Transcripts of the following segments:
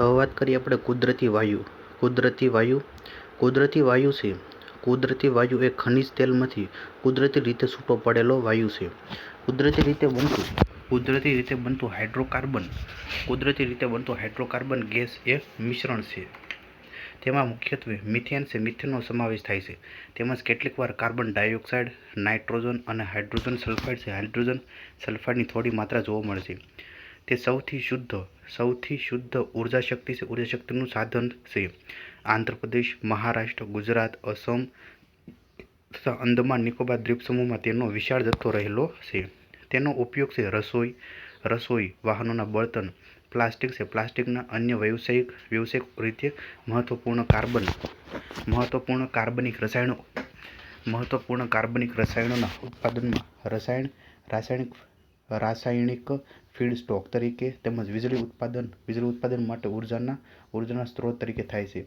હવે વાત કરીએ આપણે કુદરતી વાયુ. કુદરતી વાયુ છે. કુદરતી વાયુ એ ખનિજ તેલમાંથી કુદરતી રીતે છૂટો પડેલો વાયુ છે. કુદરતી રીતે બનતું હાઇડ્રોકાર્બન ગેસ એ મિશ્રણ છે. તેમાં મુખ્યત્વે મિથેન છે. મિથેનનો સમાવેશ થાય છે. તેમજ કેટલીકવાર કાર્બન ડાયોક્સાઇડ, નાઇટ્રોજન અને હાઇડ્રોજન સલ્ફાઇડ છે. હાઇડ્રોજન સલ્ફાઇડની થોડી માત્રા જોવા મળે છે. તે સૌથી શુદ્ધ ઉર્જા શક્તિનું સાધન છે. આંધ્રપ્રદેશ, મહારાષ્ટ્ર, ગુજરાત, અસમ તથા અંદમાન નિકોબાર દ્વીપસમૂહમાં તેનો વિશાળ જથ્થો રહેલો છે. તેનો ઉપયોગ છે રસોઈ, વાહનોના બળતણ, પ્લાસ્ટિક છે. પ્લાસ્ટિકના અન્ય વ્યવસાયિક રીતે મહત્વપૂર્ણ કાર્બનિક રસાયણોના ઉત્પાદનમાં, રાસાયણિક ફીડસ્ટોક તરીકે તેમજ વીજળી ઉત્પાદન માટે ઉર્જાના સ્ત્રોત તરીકે થાય છે.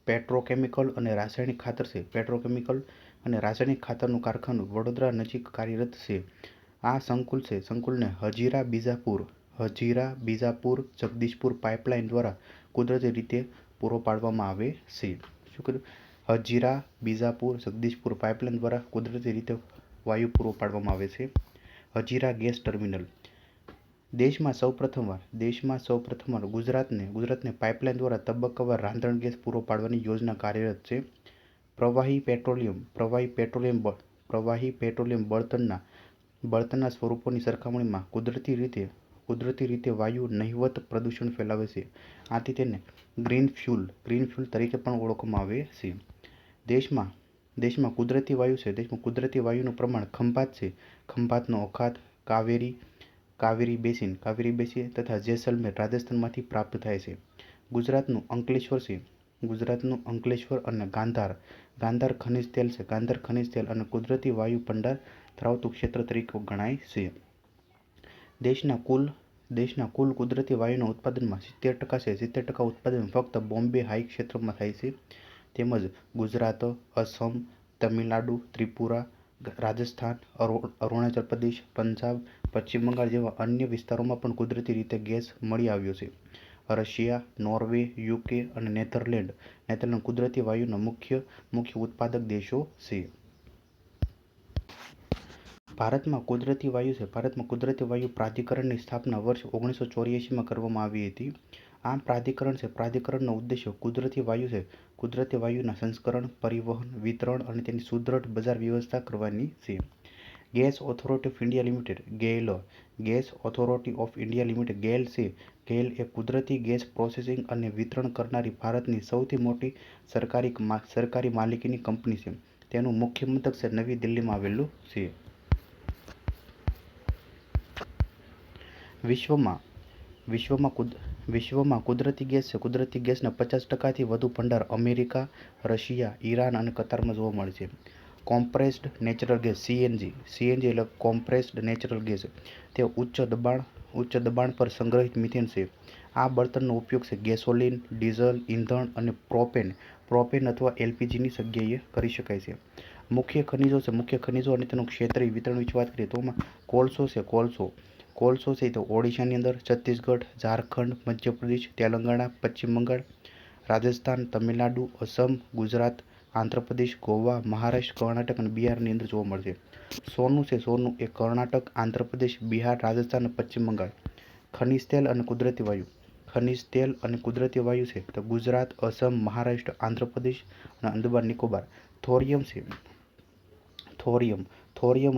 પેટ્રોકેમિકલ અને રાસાયણિક ખાતર છે. પેટ્રોકેમિકલ અને રાસાયણિક ખાતરનું કારખાનું વડોદરા નજીક કાર્યરત છે. આ સંકુલને હજીરા બીજાપુર જગદીશપુર પાઇપલાઇન દ્વારા કુદરતી રીતે પૂરો પાડવામાં આવે છે. હજીરા બીજાપુર જગદીશપુર પાઇપલાઇન દ્વારા કુદરતી રીતે વાયુ પૂરો પાડવામાં આવે છે. Hazira gas terminal. દેશમાં સૌપ્રથમવાર ગુજરાતને પાઇપલાઇન દ્વારા તબક્કાવાર રાંધણ ગેસ પૂરો પાડવાની યોજના કાર્યરત છે. પ્રવાહી પેટ્રોલિયમ બળતણના સ્વરૂપોની સરખામણીમાં કુદરતી રીતે વાયુ નહિવત પ્રદૂષણ ફેલાવે છે. આથી તેને ગ્રીન ફ્યુલ તરીકે પણ ઓળખવામાં આવે છે. દેશમાં કુદરતી વાયુ છે. દેશમાં કુદરતી વાયુનું પ્રમાણ ખંભાત છે. ખંભાતનો અખાત, કાવેરી બેસિન તથા જેસલમેર રાજસ્થાનમાંથી પ્રાપ્ત થાય છે. ગુજરાતનું અંકલેશ્વર છે. ગુજરાતનું અંકલેશ્વર અને ગાંધાર ખનિજ તેલ છે. ગાંધાર ખનિજ તેલ અને કુદરતી વાયુ ભંડાર ધરાવતું ક્ષેત્ર તરીકે ગણાય છે. દેશના કુલ કુદરતી વાયુના ઉત્પાદનમાં 70% છે. 70% ઉત્પાદન ફક્ત બોમ્બે હાઈ ક્ષેત્રમાં થાય છે. તેમજ ગુજરાત, અસમ, તમિલનાડુ, ત્રિપુરા, રાજસ્થાન, અરુણાચલ પ્રદેશ, પંજાબ, પશ્ચિમ બંગાળ જેવા અન્ય વિસ્તારોમાં પણ કુદરતી રીતે ગેસ મળી આવ્યો છે. રશિયા, નોર્વે, યુકે અને નેધરલેન્ડ કુદરતી વાયુના મુખ્ય ઉત્પાદક દેશો છે. ભારતમાં કુદરતી વાયુ છે. ભારતમાં કુદરતી વાયુ પ્રાધિકરણની સ્થાપના વર્ષ 1984માં કરવામાં આવી હતી. આ પ્રાધિકરણનો ઉદ્દેશ્ય કુદરતી વાયુના સંસ્કરણ, પરિવહન, વિતરણ અને તેની સુદૃઢ બજાર વ્યવસ્થા કરવાની છે. Gas authority of India limited GAIL. Gas authority of India limited GAIL છે. ગેઇલ એ કુદરતી ગેસ પ્રોસેસિંગ અને વિતરણ કરનારી ભારતની સૌથી મોટી સરકારી માલિકીની કંપની છે. તેનું મુખ્ય મથક નવી દિલ્હીમાં આવેલું છે. વિશ્વમાં કુદરતી ગેસ છે. કુદરતી ગેસના 50%થી વધુ ભંડાર અમેરિકા, રશિયા, ઈરાન અને કતારમાં જોવા મળે છે. કોમ્પ્રેસ્ડ નેચરલ ગેસ સીએનજી એટલે કોમ્પ્રેસ્ડ નેચરલ ગેસ. તે ઉચ્ચ દબાણ પર સંગ્રહિત મિથેન છે. આ બળતણનો ઉપયોગ ગેસોલિન, ડીઝલ ઇંધણ અને પ્રોપેન અથવા એલપીજીની જગ્યાએ કરી શકાય છે. મુખ્ય ખનિજો અને તેનું ક્ષેત્રીય વિતરણ વિશે વાત કરીએ તો કોલસો છે તો ઓડિશાની અંદર, છત્તીસગઢ, ઝારખંડ, મધ્યપ્રદેશ, તેલંગાણા, પશ્ચિમ બંગાળ, રાજસ્થાન, તમિલનાડુ, અસમ, ગુજરાત, આંધ્રપ્રદેશ, ગોવા, મહારાષ્ટ્ર, કર્ણાટક અને બિહારની અંદર જોવા મળશે. સોનું એ કર્ણાટક, આંધ્રપ્રદેશ, બિહાર, રાજસ્થાન અને પશ્ચિમ બંગાળ. ખનિજ તેલ અને કુદરતી વાયુ છે તો ગુજરાત, અસમ, મહારાષ્ટ્ર, આંધ્રપ્રદેશ અને અંદમાન નિકોબાર. થોરિયમ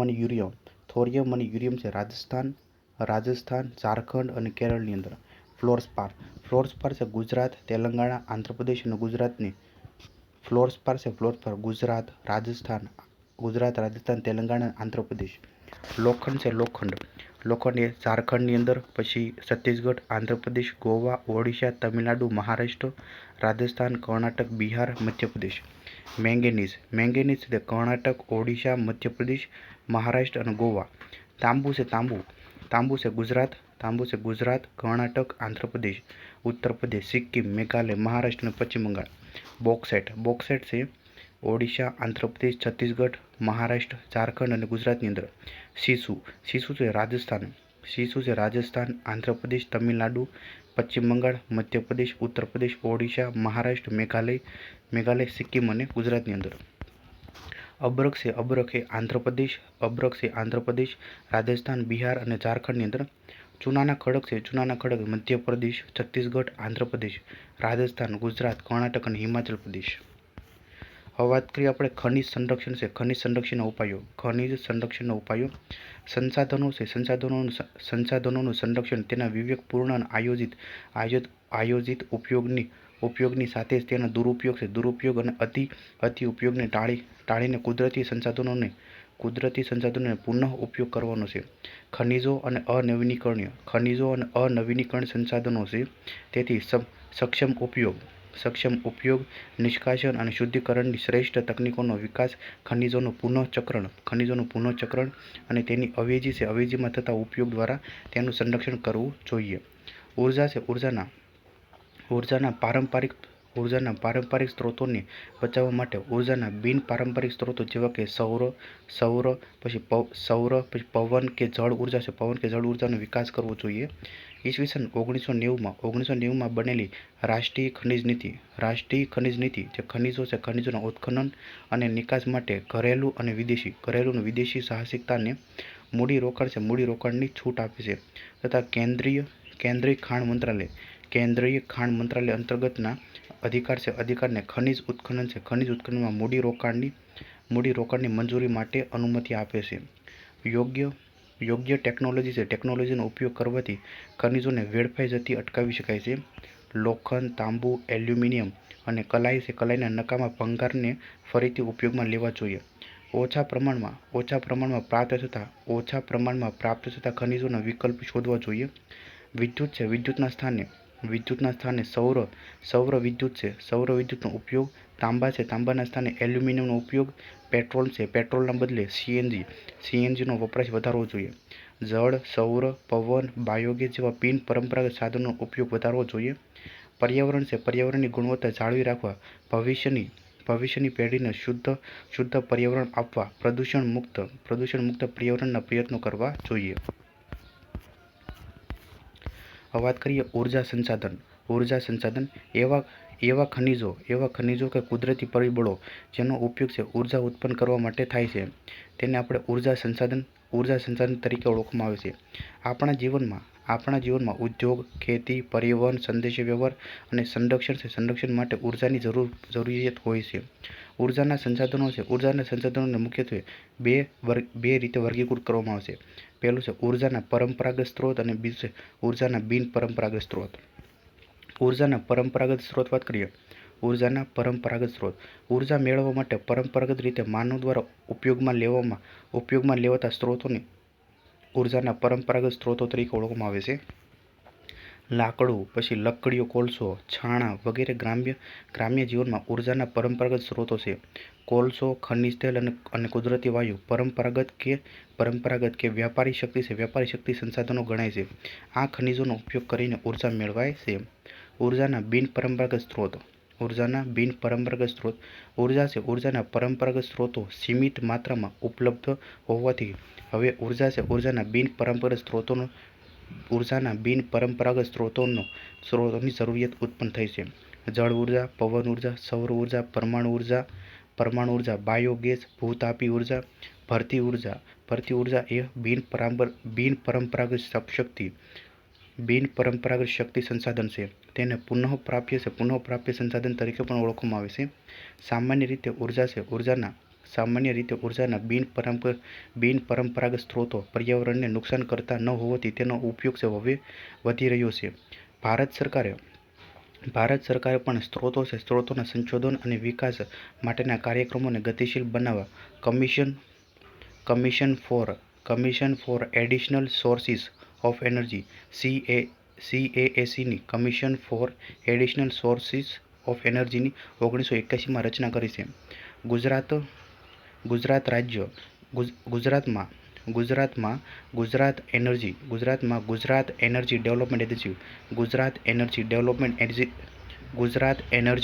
અને યુરિયમ છે રાજસ્થાન, ઝારખંડ અને કેરળની અંદર. ફ્લોરસ્પાર છે ગુજરાત, તેલંગાણા, આંધ્રપ્રદેશ અને ગુજરાતની. ફ્લોરસ્પાર ગુજરાત, રાજસ્થાન, તેલંગાણા અને આંધ્રપ્રદેશ. લોખંડ એ ઝારખંડની અંદર, પછી છત્તીસગઢ, આંધ્રપ્રદેશ, ગોવા, ઓડિશા, તમિલનાડુ, મહારાષ્ટ્ર, રાજસ્થાન, કર્ણાટક, બિહાર, મધ્યપ્રદેશ. મેંગેનીઝ તે કર્ણાટક, ઓડિશા, મધ્યપ્રદેશ, મહારાષ્ટ્ર અને ગોવા. તાંબુ છે ગુજરાત, કર્ણાટક, આંધ્રપ્રદેશ, ઉત્તર પ્રદેશ, સિક્કિમ, મેઘાલય, મહારાષ્ટ્ર અને પશ્ચિમ બંગાળ. બોક્સાઇટ છે ઓડિશા, આંધ્રપ્રદેશ, છત્તીસગઢ, મહારાષ્ટ્ર, ઝારખંડ અને ગુજરાતની અંદર. સીસુ છે રાજસ્થાન, સી શું છે? રાજસ્થાન, આંધ્રપ્રદેશ, તમિલનાડુ, પશ્ચિમ બંગાળ, મધ્યપ્રદેશ, ઉત્તર પ્રદેશ, ઓડિશા, મહારાષ્ટ્ર, મેઘાલય, સિક્કિમ અને ગુજરાતની અંદર. અબરખ છે, અબરખ એ આંધ્રપ્રદેશ, રાજસ્થાન, બિહાર અને ઝારખંડની અંદર. ચૂનાના ખડક છે, ચૂનાના ખડક મધ્યપ્રદેશ, છત્તીસગઢ, આંધ્રપ્રદેશ, રાજસ્થાન, ગુજરાત, કર્ણાટક અને હિમાચલ પ્રદેશ. હવે વાત કરીએ આપણે ખનિજ સંરક્ષણ છે, ખનિજ સંરક્ષણના ઉપાયો. સંસાધનો છે, સંસાધનોનું સંરક્ષણ તેના વિવેકપૂર્ણ અને આયોજિત ઉપયોગની સાથે જ તેનો દુરુપયોગ અને અતિ ઉપયોગને ટાળીને કુદરતી સંસાધનોને પુનઃ ઉપયોગ કરવાનો છે. ખનિજો અને અનવીનીકરણીય સંસાધનો છે, તેથી સક્ષમ ઉપયોગ, નિષ્કાશન અને શુદ્ધિકરણની શ્રેષ્ઠ તકનીકોનો વિકાસ, ખનિજોનું પુનઃચક્રણ અને તેની અવેજીમાં થતા ઉપયોગ દ્વારા તેનું સંરક્ષણ કરવું જોઈએ. ઉર્જા છે, ઉર્જાના પારંપરિક સ્ત્રોતોને બચાવવા માટે ઉર્જાના બિનપારંપરિક સ્ત્રોતો જેવા કે સૌર, પછી પવન કે જળ ઉર્જાનો વિકાસ કરવો જોઈએ. ઈસવીસન 1990માં બનેલી રાષ્ટ્રીય ખનિજ નીતિ જે ખનિજો છે, ખનિજોના ઉત્ખનન અને નિકાસ માટે ઘરેલું અને વિદેશી સાહસિકતાને મૂડીરોકાણની છૂટ આપે છે, તથા કેન્દ્રીય ખાણ મંત્રાલય અંતર્ગતના અધિકારને ખનિજ ઉત્ખનનમાં મૂડીરોકાણની મંજૂરી માટે અનુમતિ આપે છે. યોગ્ય ટેકનોલોજીનો ઉપયોગ કરવાથી ખનિજોને વેડફાઈ જતી અટકાવી શકાય છે. લોખંડ, તાંબુ, એલ્યુમિનિયમ અને કલાઈના નકામા ભંગારને ફરીથી ઉપયોગમાં લેવા જોઈએ. ઓછા પ્રમાણમાં પ્રાપ્ત થતા ખનિજોના વિકલ્પ શોધવા જોઈએ. વિદ્યુત છે, વિદ્યુતના સ્થાને સૌર વિદ્યુત છે, સૌર વિદ્યુતનો ઉપયોગ. તાંબા છે, તાંબાના સ્થાને એલ્યુમિનિયમનો ઉપયોગ. પેટ્રોલ છે, પેટ્રોલના બદલે સીએનજીનો વપરાશ વધારવો જોઈએ. જળ, સૌર, પવન, બાયોગેસ જેવા બિનપરંપરાગત સાધનોનો ઉપયોગ વધારવો જોઈએ. પર્યાવરણ છે, પર્યાવરણની ગુણવત્તા જાળવી રાખવા, ભવિષ્યની પેઢીને શુદ્ધ પર્યાવરણ આપવા પ્રદૂષણ મુક્ત પર્યાવરણના પ્રયત્નો કરવા જોઈએ. વાત કરીએ ઉર્જા સંસાધન. એવા ખનિજો કે કુદરતી પરિબળો જેનો ઉપયોગ છે ઉર્જા ઉત્પન્ન કરવા માટે થાય છે, તેને આપણે ઉર્જા સંસાધન તરીકે ઓળખવામાં આવે છે. આપણા જીવનમાં ઉદ્યોગ, ખેતી, પરિવહન, સંદેશાવ્યવહાર અને સંરક્ષણ માટે ઉર્જાની જરૂરિયાત હોય છે. ઉર્જાના સંસાધનોને મુખ્યત્વે બે રીતે વર્ગીકૃત કરવામાં આવે છે. પહેલું છે ઉર્જાના પરંપરાગત સ્ત્રોત અને બીજું છે ઉર્જાના બિનપરંપરાગત સ્ત્રોત. ઉર્જાના પરંપરાગત સ્ત્રોત વાત કરીએ. ઉર્જા મેળવવા માટે પરંપરાગત રીતે માનવ દ્વારા ઉપયોગમાં લેવાતા સ્ત્રોતોને ઉર્જાના પરંપરાગત સ્ત્રોતો તરીકે ઓળખવામાં આવે છે. લાકડું, પછી લકડીઓ, કોલસો, છાણા વગેરે ગ્રામ્ય જીવનમાં ઉર્જાના પરંપરાગત સ્ત્રોતો છે. કોલસો, ખનિજ તેલ અને કુદરતી વાયુ પરંપરાગત કે વ્યાપારી શક્તિ સંસાધનો ગણાય છે. આ ખનિજોનો ઉપયોગ કરીને ઉર્જા મેળવાય છે. ઉર્જાના બિનપરંપરાગત સ્ત્રોત. ઉર્જા છે, ઉર્જાના પરંપરાગત સ્ત્રોતો સીમિત માત્રામાં ઉપલબ્ધ હોવાથી હવે ઉર્જાના બિનપરંપરાગત સ્ત્રોતોની જરૂરિયાત ઉત્પન્ન થઈ છે. જળ ઉર્જા, પવન ઉર્જા, સૌર ઉર્જા, પરમાણુ ઉર્જા, બાયોગેસ, ભૂતાપી ઉર્જા. ભરતી ઉર્જા એ બિનપરંપરાગત શક્તિ સંસાધન છે. તેને પુનઃપ્રાપ્ય સંસાધન તરીકે પણ ઓળખવામાં આવે છે. સામાન્ય રીતે ઉર્જાના બિનપરંપરાગત સ્ત્રોતો પર્યાવરણને નુકસાન કરતા ન હોવાથી તેનો ઉપયોગ હવે વધી રહ્યો છે. ભારત સરકારે પણ સ્ત્રોતોના સંશોધન અને વિકાસ માટેના કાર્યક્રમોને ગતિશીલ બનાવવા commission for additional sources of energy CAACની commission for additional sources of એનર્જીની 1981માં રચના કરી છે. ગુજરાતમાં ગુજરાત એનર્જી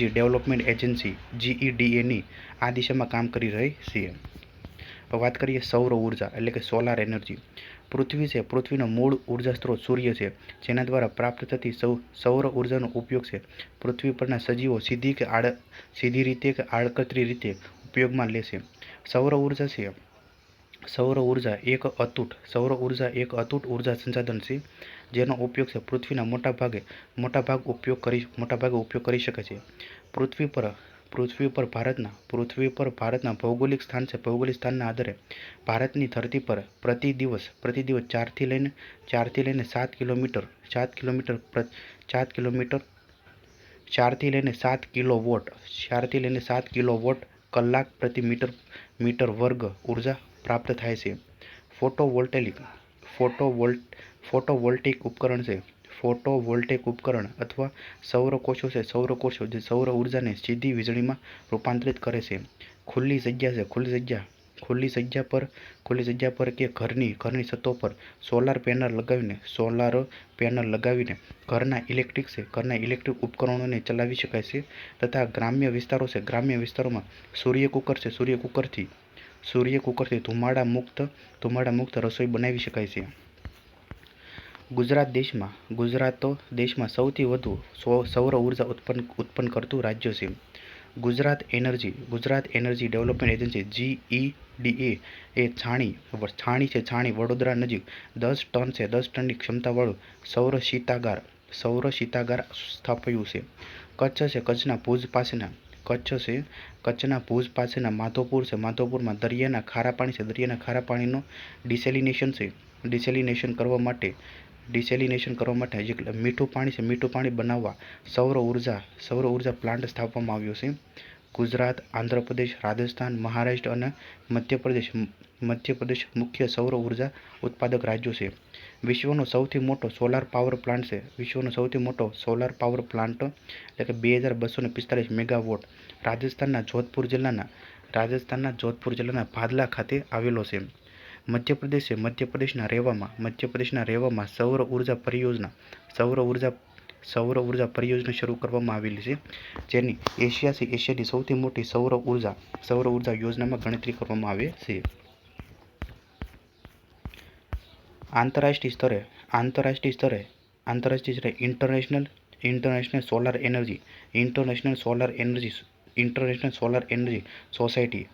ડેવલપમેન્ટ એજન્સી GEDAની આ દિશામાં કામ કરી રહી છે. વાત કરીએ સૌર ઉર્જા એટલે કે સોલાર એનર્જી. પૃથ્વી છે, પૃથ્વીનો મૂળ ઉર્જા સ્ત્રોત સૂર્ય છે, જેના દ્વારા પ્રાપ્ત થતી સૌર ઉર્જાનો ઉપયોગ છે પૃથ્વી પરના સજીવો સીધી રીતે કે આડકતરી રીતે ઉપયોગમાં લેશે. સૌર ઉર્જા એક અતૂટ ઉર્જા સંસાધન છે, જેનો ઉપયોગ છે પૃથ્વીના મોટાભાગે ઉપયોગ કરી શકે છે. પૃથ્વી પર ભારતના ભૌગોલિક સ્થાનના આધારે ભારતની ધરતી પર પ્રતિ દિવસ 4 થી લઈને 7 કિલોવોટ કલાક પ્રતિ મીટર વર્ગ ઉર્જા પ્રાપ્ત થાય છે. ફોટોવોલ્ટેઇક ઉપકરણ અથવા સૌર કોષો જે સૌર ઉર્જાને સીધી વીજળીમાં રૂપાંતરિત કરે છે. ખુલ્લી જગ્યા પર કે ઘરની છતો પર સોલાર પેનલ લગાવીને ઘરના ઇલેક્ટ્રિક ઉપકરણોને ચલાવી શકાય છે. તથા ગ્રામ્ય વિસ્તારોમાં સૂર્ય કુકરથી ધુમાડા મુક્ત રસોઈ બનાવી શકાય છે. ગુજરાત દેશમાં સૌથી વધુ સૌર ઉર્જા ઉત્પન્ન કરતું રાજ્ય છે. Gujarat energy development agency GEDA એ છાણી વડોદરા નજીક 10 ટનની ક્ષમતાવાળું સૌર શીતાગાર સ્થાપ્યું છે. કચ્છના ભુજ પાસેના માધવપુરમાં દરિયાના ખારા પાણીનું ડિસેલિનેશન કરવા માટે મીઠું પાણી બનાવવા સૌર ઉર્જા પ્લાન્ટ સ્થાપવામાં આવ્યો છે. ગુજરાત, આંધ્રપ્રદેશ, રાજસ્થાન, મહારાષ્ટ્ર અને મધ્યપ્રદેશ મુખ્ય સૌર ઉર્જા ઉત્પાદક રાજ્યો છે. વિશ્વનો સૌથી મોટો સોલાર પાવર પ્લાન્ટ 2245 મેગાવોટ રાજસ્થાનના જોધપુર જિલ્લાના ભાદલા ખાતે આવેલો છે. મધ્યપ્રદેશના રેવામાં સૌર ઉર્જા પરિયોજના શરૂ કરવામાં આવેલી છે, જેની એશિયાની સૌથી મોટી સૌર ઉર્જા યોજનામાં ગણતરી કરવામાં આવે છે. આંતરરાષ્ટ્રીય સ્તરે international solar energy society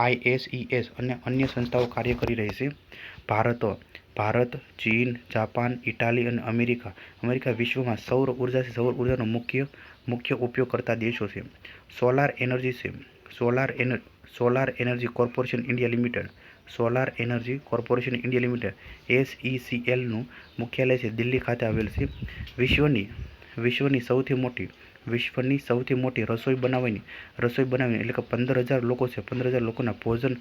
ISES અને અન્ય સંસ્થાઓ કાર્ય કરી રહી છે. ભારત, ચીન, જાપાન, ઇટાલી અને અમેરિકા વિશ્વમાં સૌર ઉર્જાનો મુખ્ય ઉપયોગ કરતા દેશો છે. Solar energy corporation India limited SECL નું મુખ્યાલય છે દિલ્હી ખાતે આવેલ છે. વિશ્વની સૌથી મોટી રસોઈ બનાવીને એટલે કે 15,000 લોકોના ભોજન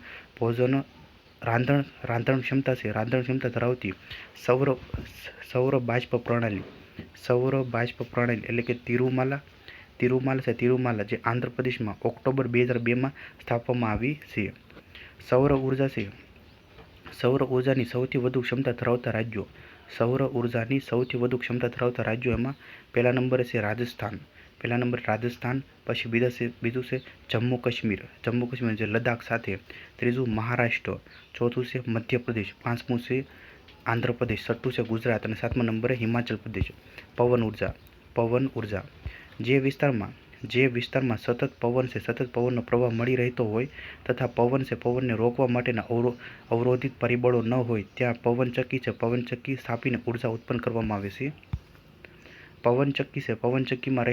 રાંધણ ક્ષમતા ધરાવતી સૌર બાષ્પ પ્રણાલી એટલે કે તિરુમાલા જે આંધ્રપ્રદેશમાં ઓક્ટોબર 2002માં સ્થાપવામાં આવી છે. સૌર ઉર્જાની સૌથી વધુ ક્ષમતા ધરાવતા રાજ્યો એમાં પહેલા નંબરે છે રાજસ્થાન, પછી બીજું છે જમ્મુ કાશ્મીર જે લદ્દાખ સાથે, ત્રીજું મહારાષ્ટ્ર, ચોથું છે મધ્યપ્રદેશ, પાંચમું છે આંધ્રપ્રદેશ, છઠ્ઠું છે ગુજરાત અને સાતમા નંબરે હિમાચલ પ્રદેશ. પવન ઉર્જા જે વિસ્તારમાં સતત પવનનો પ્રવાહ મળી રહેતો હોય તથા પવનને રોકવા માટેના અવરોધિત પરિબળો ન હોય ત્યાં પવનચક્કી સ્થાપીને ઉર્જા ઉત્પન્ન કરવામાં આવે છે. પવનચક્કીમાં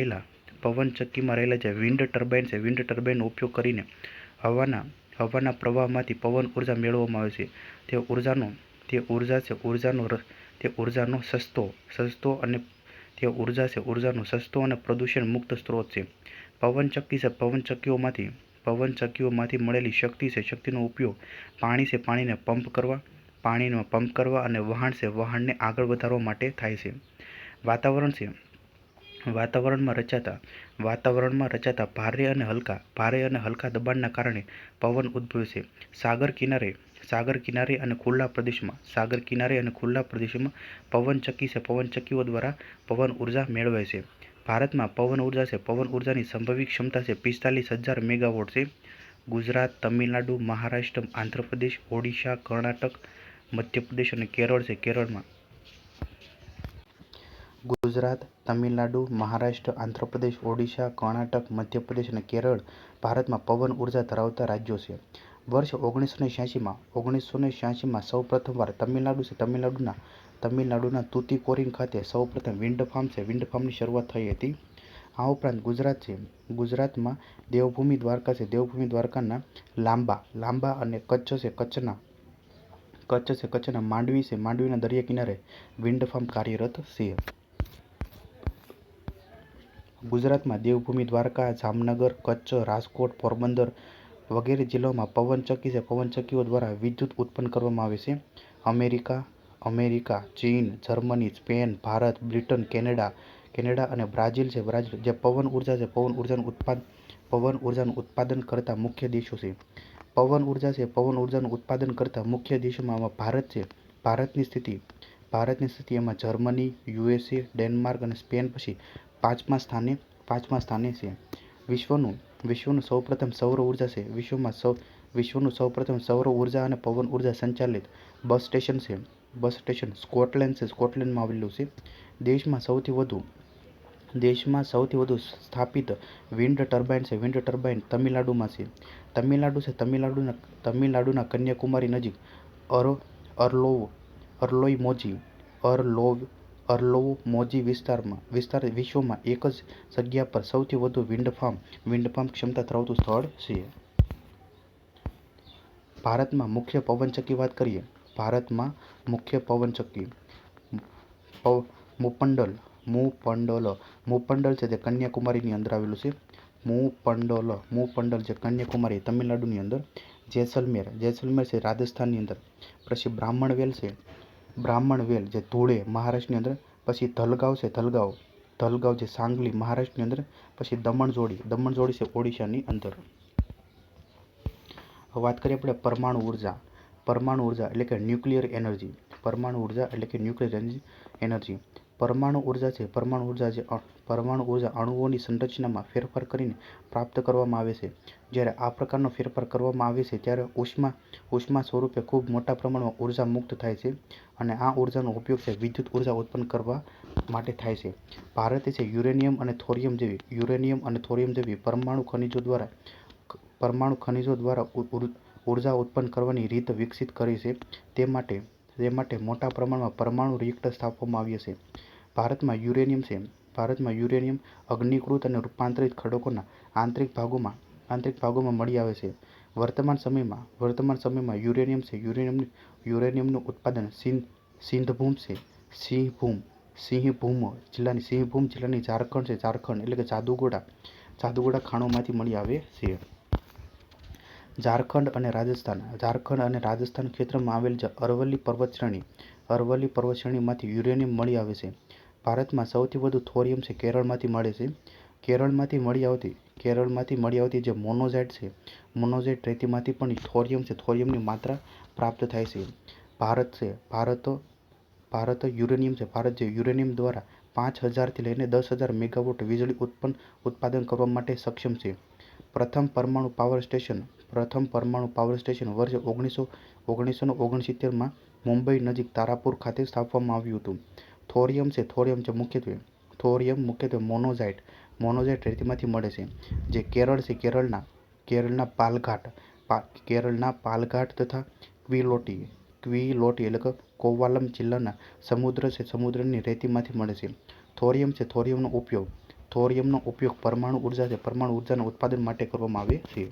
રહેલા જે વિન્ડ ટર્બાઇનનો ઉપયોગ કરીને હવાના પ્રવાહમાંથી પવન ઉર્જા મેળવવામાં આવે છે. તે ઉર્જાનો સસ્તો અને પ્રદૂષણ મુક્ત સ્ત્રોત છે. પવનચક્કીઓમાંથી મળેલી શક્તિનો ઉપયોગ પાણીને પંપ કરવા અને વહાણને આગળ વધારવા માટે થાય છે. વાતાવરણમાં રચાતા ભારે અને હલકા દબાણના કારણે પવન ઉદ્ભવે છે. સાગર કિનારે અને ખુલ્લા પ્રદેશોમાં પવનચક્કીઓ દ્વારા પવન ઉર્જા મેળવાય છે. ભારતમાં પવન ઉર્જાની સંભવિત ક્ષમતા છે 45,000 મેગાવોટ છે. ગુજરાત, તમિલનાડુ, મહારાષ્ટ્ર, આંધ્રપ્રદેશ, ઓડિશા, કર્ણાટક, મધ્યપ્રદેશ અને કેરળ છે. કેરળમાં ગુજરાત, તમિલનાડુ, મહારાષ્ટ્ર, આંધ્રપ્રદેશ, ઓડિશા, કર્ણાટક, મધ્યપ્રદેશ અને કેરળ ભારતમાં પવન ઉર્જા ધરાવતા રાજ્યો છે. વર્ષ 1986માં સૌ પ્રથમવાર તમિલનાડુના તુતીકોરીન ખાતે સૌ પ્રથમ વિન્ડ ફાર્મની શરૂઆત થઈ હતી. આ ઉપરાંત ગુજરાત છે. ગુજરાતમાં દેવભૂમિ દ્વારકા છે. દેવભૂમિ દ્વારકાના લાંબા અને કચ્છના માંડવી છે. માંડવીના દરિયા કિનારે વિન્ડ ફાર્મ કાર્યરત છે. ગુજરાતમાં દેવભૂમિ દ્વારકા, જામનગર, કચ્છ, રાજકોટ, પોરબંદર વગેરે જિલ્લાઓમાં પવનચક્કી છે. પવનચક્કીઓ દ્વારા વિદ્યુત ઉત્પન્ન કરવામાં આવે છે. અમેરિકા, ચીન, Germany, Spain, Bharat, Britain, Canada અને બ્રાઝિલ છે. જે પવન ઉર્જાનું ઉત્પાદન કરતા મુખ્ય દેશો છે. પવન ઉર્જાનું ઉત્પાદન કરતા મુખ્ય દેશોમાં ભારત છે. ભારતની સ્થિતિ એમાં જર્મની, USA, ડેનમાર્ક અને સ્પેન પછી પાંચમા સ્થાને છે. વિશ્વનું સૌપ્રથમ સૌર ઉર્જા છે. વિશ્વનું સૌપ્રથમ સૌર ઉર્જા અને પવન ઉર્જા સંચાલિત બસ સ્ટેશન સ્કોટલેન્ડ છે. સ્કોટલેન્ડમાં આવેલું છે. દેશમાં સૌથી વધુ સ્થાપિત વિન્ડ ટર્બાઇન છે. વિન્ડ ટર્બાઇન તમિલનાડુમાં છે. તમિલનાડુના કન્યાકુમારી નજીક અરલોવ મોજી વિસ્તાર વિશ્વમાં એક જ જગ્યા પર સૌથી વધુ વિન્ડ ફાર્મ ક્ષમતા ધરાવતું સ્થળ છે. ભારતમાં મુખ્ય પવનચક્કી વાત કરીએ. ભારતમાં મુખ્ય પવનચક્કી મુપંડલ છે. તે કન્યાકુમારીની અંદર આવેલું છે. મુપંડલ છે કન્યાકુમારી તમિલનાડુની અંદર. જેસલમેર છે રાજસ્થાનની અંદર. પછી બ્રાહ્મણવેલ જે ધુળે મહારાષ્ટ્રની અંદર. પછી ધલગાંવ છે. ધલગાંવ જે સાંગલી મહારાષ્ટ્રની અંદર. પછી દમણ છે ઓડિશાની અંદર. વાત કરીએ આપણે પરમાણુ ઉર્જા એટલે કે ન્યુક્લિયર એનર્જી. પરમાણુ ઉર્જા છે. પરમાણુ ઉર્જા અણુઓની સંરચનામાં ફેરફાર કરીને પ્રાપ્ત કરવામાં આવે છે. જ્યારે આ પ્રકારનો ફેરફાર કરવામાં આવે છે ત્યારે ઉષ્મા સ્વરૂપે ખૂબ મોટા પ્રમાણમાં ઉર્જા મુક્ત થાય છે અને આ ઉર્જાનો ઉપયોગ છે વિદ્યુત ઉર્જા ઉત્પન્ન કરવા માટે થાય છે. ભારતે છે યુરેનિયમ અને થોરિયમ જેવી પરમાણુ ખનિજો દ્વારા ઉર્જા ઉત્પન્ન કરવાની રીત વિકસિત કરી છે. તે માટે મોટા પ્રમાણમાં પરમાણુ રિએક્ટર સ્થાપવામાં આવ્યા છે. ભારતમાં યુરેનિયમ અગ્નિકૃત અને રૂપાંતરિત ખડકોના આંતરિક ભાગોમાં મળી આવે છે. વર્તમાન સમયમાં યુરેનિયમનું ઉત્પાદન સિંહભૂમ જિલ્લાની ઝારખંડ એટલે કે જાદુગોડા ખાણોમાંથી મળી આવે છે. ઝારખંડ અને રાજસ્થાન ક્ષેત્રમાં આવેલ અરવલ્લી પર્વતશ્રેણીમાંથી યુરેનિયમ મળી આવે છે. ભારતમાં સૌથી વધુ થોરિયમ છે કેરળમાંથી મળે છે. કેરળમાંથી મળી આવતી જે મોનોઝાઇટ છે. મોનોઝાઇટ રેતીમાંથી પણ થોરિયમની માત્રા પ્રાપ્ત થાય છે. ભારત યુરેનિયમ દ્વારા 5000થી લઈને 10,000 મેગાવોટ વીજળી ઉત્પાદન કરવા માટે સક્ષમ છે. પ્રથમ પરમાણુ પાવર સ્ટેશન વર્ષ 1969માં મુંબઈ નજીક તારાપુર ખાતે સ્થાપવામાં આવ્યું હતું. થોરિયમ મુખ્યત્વે મોનોઝાઇટ રેતીમાંથી મળે છે. જે કેરળના પાલઘાટ તથા ક્વિલોટી એટલે કે કોવાલમ જિલ્લાના સમુદ્રની રેતીમાંથી મળે છે. થોરિયમનો ઉપયોગ પરમાણુ ઉર્જાના ઉત્પાદન માટે કરવામાં આવે છે.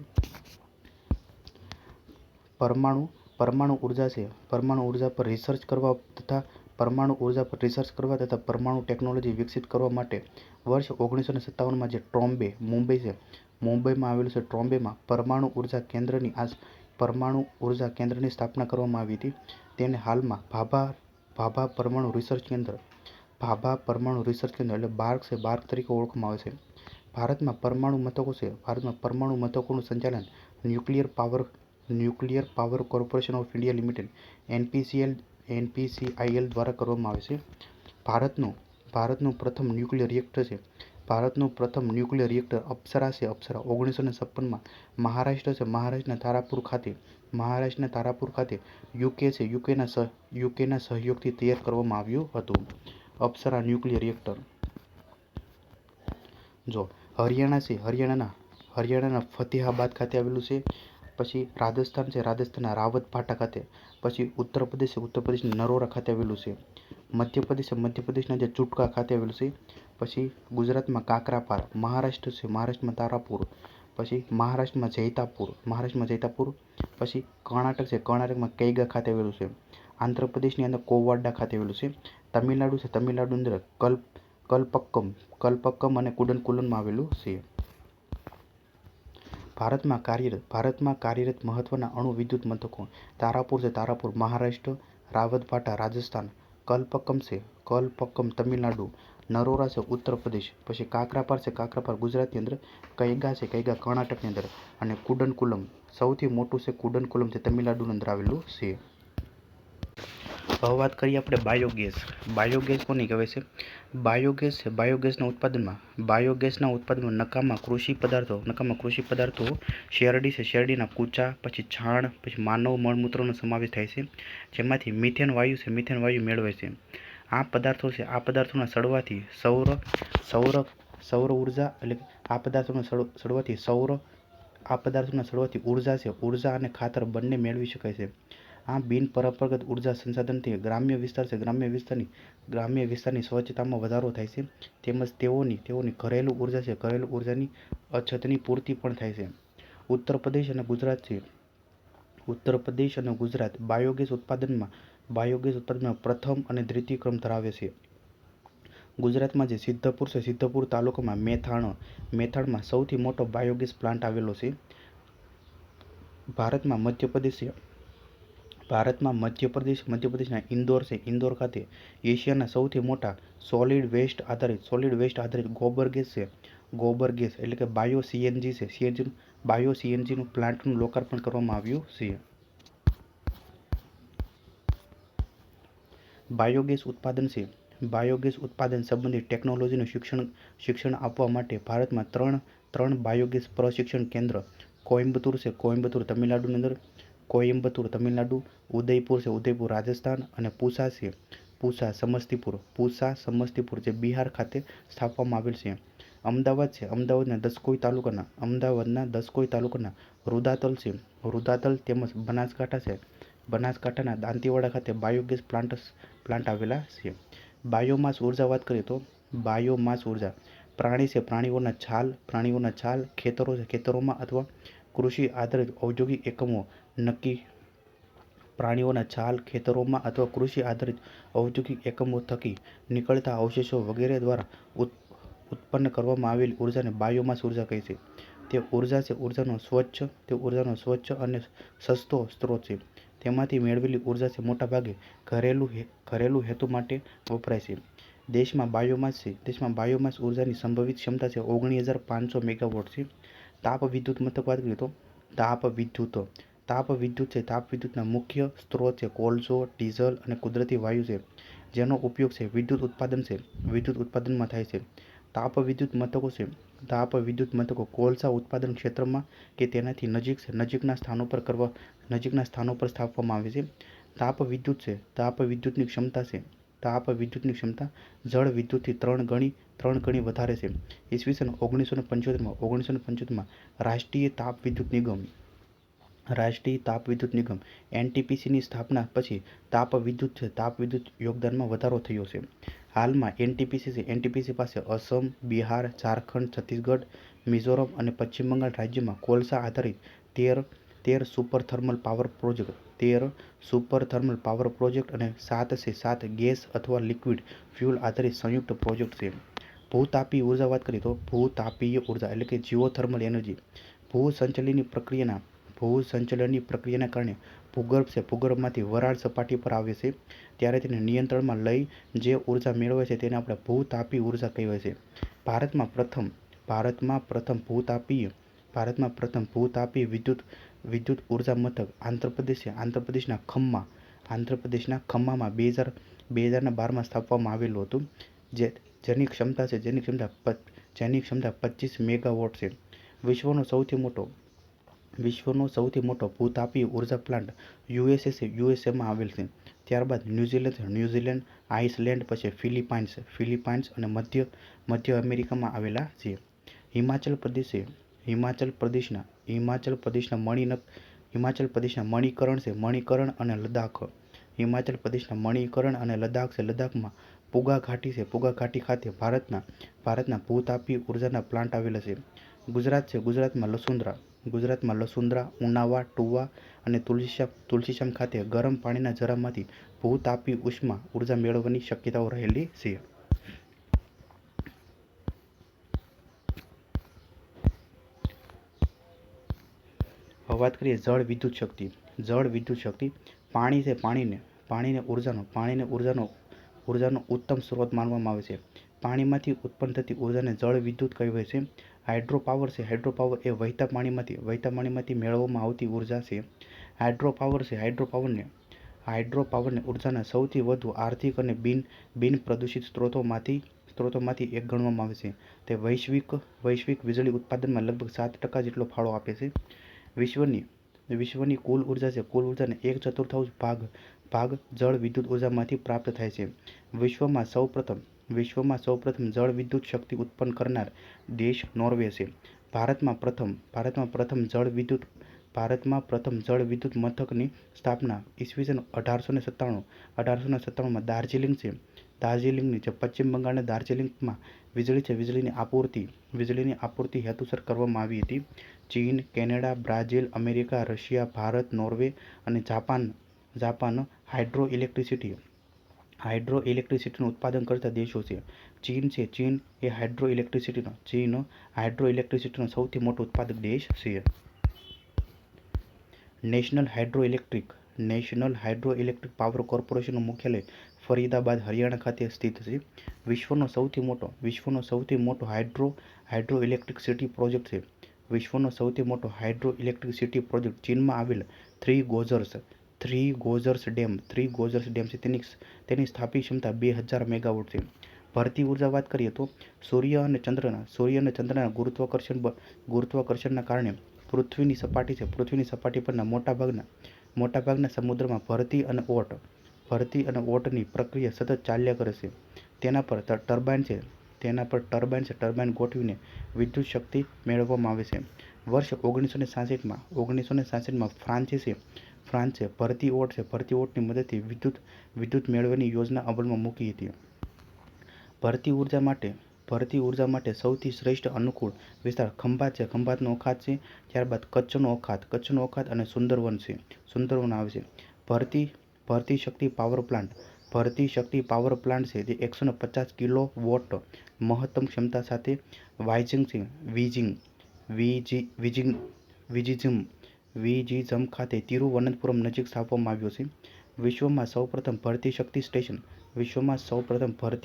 પરમાણુ ઉર્જા પર રિસર્ચ કરવા તથા પરમાણુ ટેકનોલોજી વિકસિત કરવા માટે વર્ષ 1957માં જે મુંબઈમાં આવેલું છે ટ્રોમ્બેમાં પરમાણુ ઉર્જા કેન્દ્રની સ્થાપના કરવામાં આવી હતી. તેને હાલમાં ભાભા પરમાણુ રિસર્ચ કેન્દ્ર એટલે બાર્ક તરીકે ઓળખવામાં આવે છે. ભારતમાં પરમાણુ મથકોનું સંચાલન nuclear power corporation of India limited NPCIL દ્વારા કરવામાં આવે છે. ભારતનું પ્રથમ ન્યુક્લિયર રિએક્ટર છે ભારતનું પ્રથમ ન્યુક્લિયર રિએક્ટર અપ્સરા છે. અપ્સરા 1956માં મહારાષ્ટ્ર છે. મહારાષ્ટ્રના તારાપુર ખાતે યુકે છે. યુકેના સહયોગથી તૈયાર કરવામાં આવ્યું હતું અપ્સરા ન્યુક્લિયર રિએક્ટર. જો હરિયાણા છે. હરિયાણાના ફતેહાબાદ ખાતે આવેલું છે. પછી રાજસ્થાન છે. રાજસ્થાનના રાવતભાટા ખાતે. પછી ઉત્તર પ્રદેશ છે. ઉત્તર પ્રદેશના નરોરા ખાતે આવેલું છે. મધ્યપ્રદેશ છે. મધ્યપ્રદેશના જે ચુટકા ખાતે આવેલું છે. પછી ગુજરાતમાં કાકરાપાર. મહારાષ્ટ્ર છે. મહારાષ્ટ્રમાં તારાપુર. પછી મહારાષ્ટ્રમાં જૈતાપુર. પછી કર્ણાટક છે. કર્ણાટકમાં કૈગા ખાતે આવેલું છે. આંધ્રપ્રદેશની અંદર કોવાડા ખાતે આવેલું છે. તમિલનાડુ છે. તમિલનાડુની અંદર કલ્પક્કમ અને કુડનકુલમમાં આવેલું છે. ભારતમાં કાર્યરત મહત્વના અણુ વિદ્યુત મથકો તારાપુર છે. તારાપુર મહારાષ્ટ્ર. રાવતભાટા રાજસ્થાન. કલ્પક્કમ તમિલનાડુ. નરોરા છે. ઉત્તર પ્રદેશ. પછી કાકરાપાર છે. કાકરાપાર ગુજરાતની અંદર. કૈગા છે. કૈગા કર્ણાટકની અંદર. અને કુડનકુલમ સૌથી મોટું છે. કુડનકુલમ છે તમિલનાડુની અંદર આવેલું છે. હવે વાત કરીએ આપણે બાયોગેસ. બાયોગેસ કોને કહેવાય છે? બાયોગેસ છે. બાયોગેસના ઉત્પાદનમાં નકામા કૃષિ પદાર્થો શેરડી છે. શેરડીના કૂચા, પછી છાણ, પછી માનવ મળમૂત્રનો સમાવેશ થાય છે, જેમાંથી મિથેન વાયુ છે. મિથેન વાયુ મેળવે છે. આ પદાર્થોના સડવાથી સૌર ઉર્જા એટલે આ પદાર્થોના સડવાથી ઉર્જા છે. ઉર્જા અને ખાતર બંને મેળવી શકાય છે. આ બિનપરંપરાગત ઉર્જા સંસાધનથી ગ્રામ્ય વિસ્તારની સ્વચ્છતામાં વધારો થાય છે, તેમજ તેઓની ઘરેલું ઉર્જા છે. ઘરેલું ઉર્જાની અછતની પૂર્તિ પણ થાય છે. ઉત્તર પ્રદેશ અને ગુજરાત બાયોગેસ ઉત્પાદનમાં પ્રથમ અને દ્વિતીય ક્રમ ધરાવે છે. ગુજરાતમાં જે સિદ્ધપુર છે. સિદ્ધપુર તાલુકામાં મેથાણમાં સૌથી મોટો બાયોગેસ પ્લાન્ટ આવેલો છે. ભારતમાં મધ્યપ્રદેશના ઇન્દોર છે. ઇન્દોર ખાતે એશિયાના સૌથી મોટા સોલિડ વેસ્ટ આધારિત ગોબર ગેસ છે. ગોબર ગેસ એટલે કે બાયો સીએનજી છે. બાયો સીએનજીનું પ્લાન્ટનું લોકાર્પણ કરવામાં આવ્યું છે. બાયોગેસ ઉત્પાદન સંબંધિત ટેકનોલોજીનું શિક્ષણ આપવા માટે ભારતમાં ત્રણ બાયોગેસ પ્રશિક્ષણ કેન્દ્ર કોઇમ્બતુર છે. કોઇમ્બતુર તમિલનાડુની અંદર. ઉદયપુર છે. ઉદયપુર રાજસ્થાન. અને પૂસા છે. પૂસા સમસ્તીપુર જે બિહાર ખાતે સ્થાપવામાં આવેલ છે. અમદાવાદ છે. અમદાવાદના દસકોઈ તાલુકાના રુદાતલ છે. રુદાતલ તેમજ બનાસકાંઠા છે. બનાસકાંઠાના દાંતીવાડા ખાતે બાયોગેસ પ્લાન્ટ આવેલા છે. બાયોમાસ ઉર્જા વાત કરીએ તો બાયોમાસ ઉર્જા પ્રાણી છે. પ્રાણીઓના છાલ ખેતરોમાં અથવા કૃષિ આધારિત ઔદ્યોગિક એકમો થકી નીકળતા અવશેષો વગેરે દ્વારા ઉત્પન્ન કરવામાં આવેલી ઉર્જાને બાયોમાસ ઉર્જા કહે છે. તે ઉર્જા છે. ઉર્જાનો સ્વચ્છ અને સસ્તો સ્ત્રોત છે. તેમાંથી મેળવેલી ઉર્જા છે મોટાભાગે ઘરેલું હેતુ માટે વપરાય છે. દેશમાં બાયોમાસ ઉર્જાની સંભવિત ક્ષમતા છે 19,500 મેગાવોટ છે. તાપવિદ્યુત મથક વાત કરીએ તો તાપવિદ્યુતના મુખ્ય સ્ત્રોત છે કોલસો, ડીઝલ અને કુદરતી વાયુ છે, જેનો ઉપયોગ છે વિદ્યુત ઉત્પાદનમાં થાય છે. તાપવિદ્યુત મથકો કોલસા ઉત્પાદન ક્ષેત્રમાં કે તેનાથી નજીકના સ્થાનો પર સ્થાપવામાં આવે છે. તાપવિદ્યુતની ક્ષમતા જળ વિદ્યુતથી 3 ગણી વધારે છે. ઈસવીસન 1975માં રાષ્ટ્રીય તાપવિદ્યુત નિગમ એનટીપીસીની સ્થાપના પછી તાપવિદ્યુત યોગદાનમાં વધારો થયો છે. હાલમાં એનટીપીસી પાસે અસમ, બિહાર, ઝારખંડ, છત્તીસગઢ, મિઝોરમ અને પશ્ચિમ બંગાળ રાજ્યમાં કોલસા આધારિત 13 સુપર થર્મલ પાવર પ્રોજેક્ટ અને 7 ગેસ અથવા લિક્વિડ ફ્યુઅલ આધારિત સંયુક્ત પ્રોજેક્ટ છે. ભૂતાપીય ઉર્જા વાત કરીએ તો ભૂતાપીય ઉર્જા એટલે કે જીઓથર્મલ એનર્જી ભૂસંચલનની પ્રક્રિયાના કારણે ભૂગર્ભમાંથી વરાળ સપાટી પર આવે છે, ત્યારે તેને નિયંત્રણમાં લઈ જે ઉર્જા મેળવે છે તેને આપણે ભૂતાપીય ઉર્જા કહેવાય છે. ભારતમાં પ્રથમ ભૂતાપીય વિદ્યુત ઉર્જા મથક આંધ્રપ્રદેશ છે. આંધ્રપ્રદેશના ખમ્મામાં 2012માં સ્થાપવામાં આવેલું હતું, જેની ક્ષમતા જેની ક્ષમતા 25 મેગાવોટ છે. વિશ્વનો સૌથી મોટો ભૂતાપીય ઉર્જા પ્લાન્ટ યુએસએમાં આવેલ છે. ત્યારબાદ ન્યૂઝીલેન્ડ, આઇસલેન્ડ, પછી ફિલિપાઇન્સ અને મધ્ય અમેરિકામાં આવેલા છે. હિમાચલ પ્રદેશના મણિકરણ છે. મણિકરણ અને લદ્દાખ. હિમાચલ પ્રદેશના મણિકરણ અને લદ્દાખ છે. લદ્દાખમાં પુગા ઘાટી છે. પુગા ઘાટી ખાતે ભારતના ભૂતાપીય ઉર્જાના પ્લાન્ટ આવેલા છે. ગુજરાત છે. ગુજરાતમાં લસુન્દ્રા, ઉનાવા, ટુવા અને તુલસીશ્યામ ખાતે ગરમ પાણીના ઝરામાંથી ભૂતાપીય ઉષ્મા ઉર્જા મેળવવાની શક્યતાઓ રહેલી છે. હવે વાત કરીએ જળ વિદ્યુત શક્તિ. પાણી છે. પાણીને ઉર્જાનો ઉત્તમ સ્ત્રોત માનવામાં આવે છે. પાણીમાંથી ઉત્પન્ન થતી ઉર્જાને જળ વિદ્યુત કહેવાય છે. હાઇડ્રો પાવર છે. હાઇડ્રો પાવર એ વહેતા પાણીમાંથી મેળવવામાં આવતી ઉર્જા છે. હાઇડ્રો પાવરને ઉર્જાના સૌથી વધુ આર્થિક અને બિન પ્રદૂષિત સ્ત્રોતોમાંથી એક ગણવામાં આવે છે. તે વૈશ્વિક વીજળી ઉત્પાદનમાં લગભગ 7% જેટલો ફાળો આપે છે. વિશ્વની કુલ ઉર્જા છે. કુલ ઉર્જાને 1/4 ભાગ જળ વિદ્યુત ઉર્જામાંથી પ્રાપ્ત થાય છે. વિશ્વમાં સૌપ્રથમ જળ વિદ્યુત શક્તિ ઉત્પન્ન કરનાર દેશ નોર્વે છે. ભારતમાં પ્રથમ જળ વિદ્યુત મથકની સ્થાપના ઈસવીસન 1897માં દાર્જિલિંગ છે. દાર્જિલિંગની જે પશ્ચિમ બંગાળના દાર્જિલિંગમાં વીજળીની આપૂર્તિ હેતુસર કરવામાં આવી હતી. ચીન, Canada, Brazil, America, Russia, Bharat, Norway અને જાપાન હાઇડ્રો ઇલેક્ટ્રિસિટીનું ઉત્પાદન કરતા દેશો છે. ચીન એ હાઇડ્રો ઇલેક્ટ્રિસિટીનો સૌથી મોટો ઉત્પાદક દેશ છે. નેશનલ હાઇડ્રો ઇલેક્ટ્રિક પાવર કોર્પોરેશનનું મુખ્યાલય ફરીદાબાદ, હરિયાણા ખાતે સ્થિત છે. વિશ્વનો સૌથી મોટો હાઇડ્રો ઇલેક્ટ્રિક સિટી પ્રોજેક્ટ છે. વિશ્વનો સૌથી મોટો હાઇડ્રો ઇલેક્ટ્રિક સિટી પ્રોજેક્ટ ચીનમાં આવેલ થ્રી ગોઝર્સ ડેમ છે. તેની સ્થાપિત ક્ષમતા 2000 મેગાવોટ છે. ભરતી ઉર્જા વાત કરીએ તો સૂર્ય અને ચંદ્રના ગુરુત્વાકર્ષણના કારણે પૃથ્વીની સપાટી પરના મોટાભાગના સમુદ્રમાં ભરતી અને ઓટની પ્રક્રિયા સતત ચાલ્યા કરે છે. તેના પર ટર્બાઇન ગોઠવીને વિદ્યુત શક્તિ મેળવવામાં આવે છે. વર્ષ 1966માં ફ્રાન્સે ભરતી ઓટની મદદથી વિદ્યુત મેળવવાની યોજના અમલમાં મૂકી હતી. ભરતી ઉર્જા માટે સૌથી શ્રેષ્ઠ અનુકૂળ વિસ્તાર ખંભાત છે. ખંભાતનો અખાત છે. ત્યારબાદ કચ્છનો અખાત અને સુંદરવન આવે છે. ભરતી શક્તિ પાવર પ્લાન્ટ છે જે 150 કિલોવોટ મહત્તમ ક્ષમતા સાથે વિજિઝમ ખાતે તિરુવનંતપુરમ નજીક સ્થાપવામાં આવ્યો છે. વિશ્વમાં સૌપ્રથમ ભરતી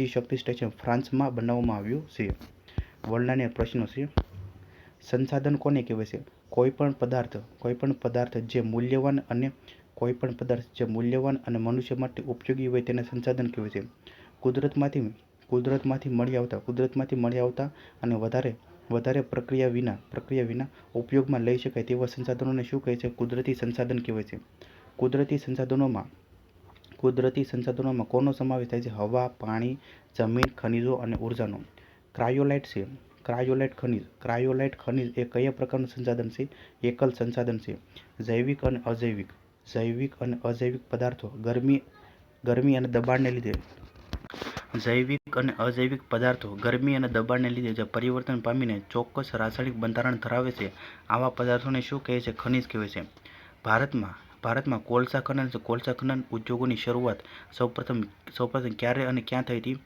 શક્તિ સ્ટેશન ફ્રાન્સમાં બનાવવામાં આવ્યું છે. વર્ણનીય પ્રશ્નો છે. સંસાધન કોને કહેવાય છે? કોઈપણ પદાર્થ જે મૂલ્યવાન અને મનુષ્ય માટે ઉપયોગી હોય તેને સંસાધન કહેવાય છે. કુદરતમાંથી મળી આવતા અને વધારે પ્રક્રિયા વિના ઉપયોગમાં લઈ શકાય તેવા સંસાધનોને શું કહે છે? કુદરતી સંસાધન કહેવાય છે. કુદરતી સંસાધનોમાં કોનો સમાવેશ થાય છે? હવા, પાણી, જમીન, ખનિજો અને ઉર્જાનો. ક્રાયોલાઇટ ખનિજ એ કયા પ્રકારનું સંસાધન છે? એકલ સંસાધન છે. જૈવિક અને અજૈવિક પદાર્થો ગરમી અને દબાણને લીધે જે પરિવર્તન પામીને ચોક્કસ રાસાયણિક બંધારણ ધરાવે છે આવા પદાર્થોને શું કહે છે? ખનિજ કહેવાય છે. ભારતમાં કોલસા ખનન ઉદ્યોગોની શરૂઆત સૌપ્રથમ ક્યારે અને ક્યાં થઈ હતી?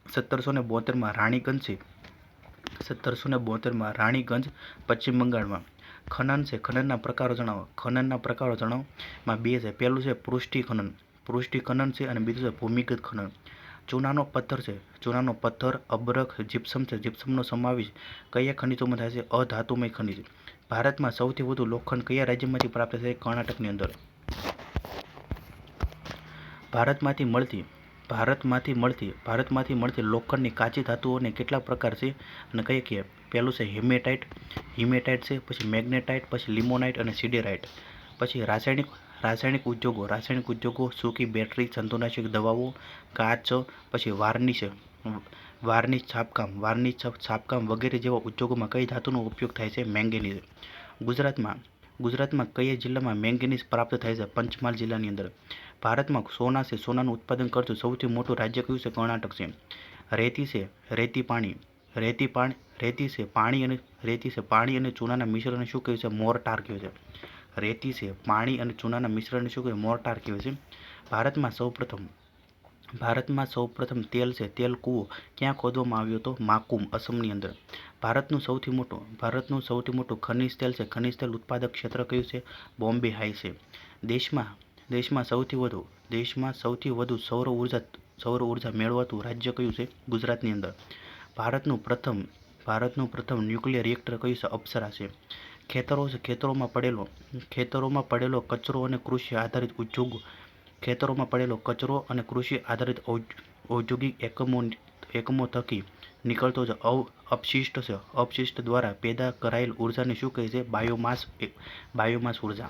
1772માં રાણીગંજ, પશ્ચિમ બંગાળમાં. ખનન છે. ખનનના પ્રકારો જણાવો. માં બે છે. પહેલું છે પૃષ્ઠ ખનન છે અને બીજું છે ભૂમિગત ખનન. ચૂનાનો પથ્થર, અબરખ, જીપ્સમ છે. જીપ્સમનો સમાવેશ કયા ખનિજોમાં થાય છે? અધાતુમય ખનિજ. ભારતમાં સૌથી વધુ લોખંડ કયા રાજ્યમાંથી પ્રાપ્ત થાય છે? કર્ણાટકની અંદર. ભારતમાંથી મળતી ભારતમાંથી મળતી લોખંડની કાચી ધાતુઓને કેટલા પ્રકાર છે અને કઈ કઈ? પહેલું છે હિમેટાઇટ છે, પછી મેગ્નેટાઇટ, પછી લિમોનાઇટ અને સિડેરાઇટ. પછી રાસાયણિક ઉદ્યોગો સૂકી બેટરી, જંતુનાશક દવાઓ, કાચ, પછી વાર્નિશ છાપકામ વગેરે જેવા ઉદ્યોગોમાં કઈ ધાતુનો ઉપયોગ થાય છે? મેંગેનીઝ. ગુજરાતમાં કયા જિલ્લામાં મેંગેનીઝ પ્રાપ્ત થાય છે? પંચમહાલ જિલ્લાની અંદર. ભારતમાં સોનાનું ઉત્પાદન કરતું સૌથી મોટું રાજ્ય કયું છે? કર્ણાટક છે. રેતી છે પાણી અને ચૂનાના મિશ્રણને શું કહે છે? મોર્ટાર કહે છે. રેતી છે પાણી અને ચૂનાના મિશ્રણને શું કહે છે? મોર્ટાર કહે છે. ભારતમાં સૌપ્રથમ તેલ કૂવો ક્યાં ખોદવામાં આવ્યો હતો? માકુમ, અસમની અંદર. ભારતનું સૌથી મોટું ખનિજ તેલ છે. ખનિજ તેલ ઉત્પાદક ક્ષેત્ર કયું છે? બોમ્બે હાઈ છે. દેશમાં સૌથી વધુ સૌર ઉર્જા મેળવતું રાજ્ય કયું છે? ગુજરાતની અંદર. ભારતનું પ્રથમ ન્યુક્લિયર રિએક્ટર કયું છે? અપ્સરા છે. ખેતરોમાં પડેલો કચરો અને કૃષિ આધારિત ઔદ્યોગિક એકમો થકી નીકળતો જે અપશિષ્ટ દ્વારા પેદા કરાયેલ ઉર્જાને શું કહે છે? બાયોમાસ ઉર્જા.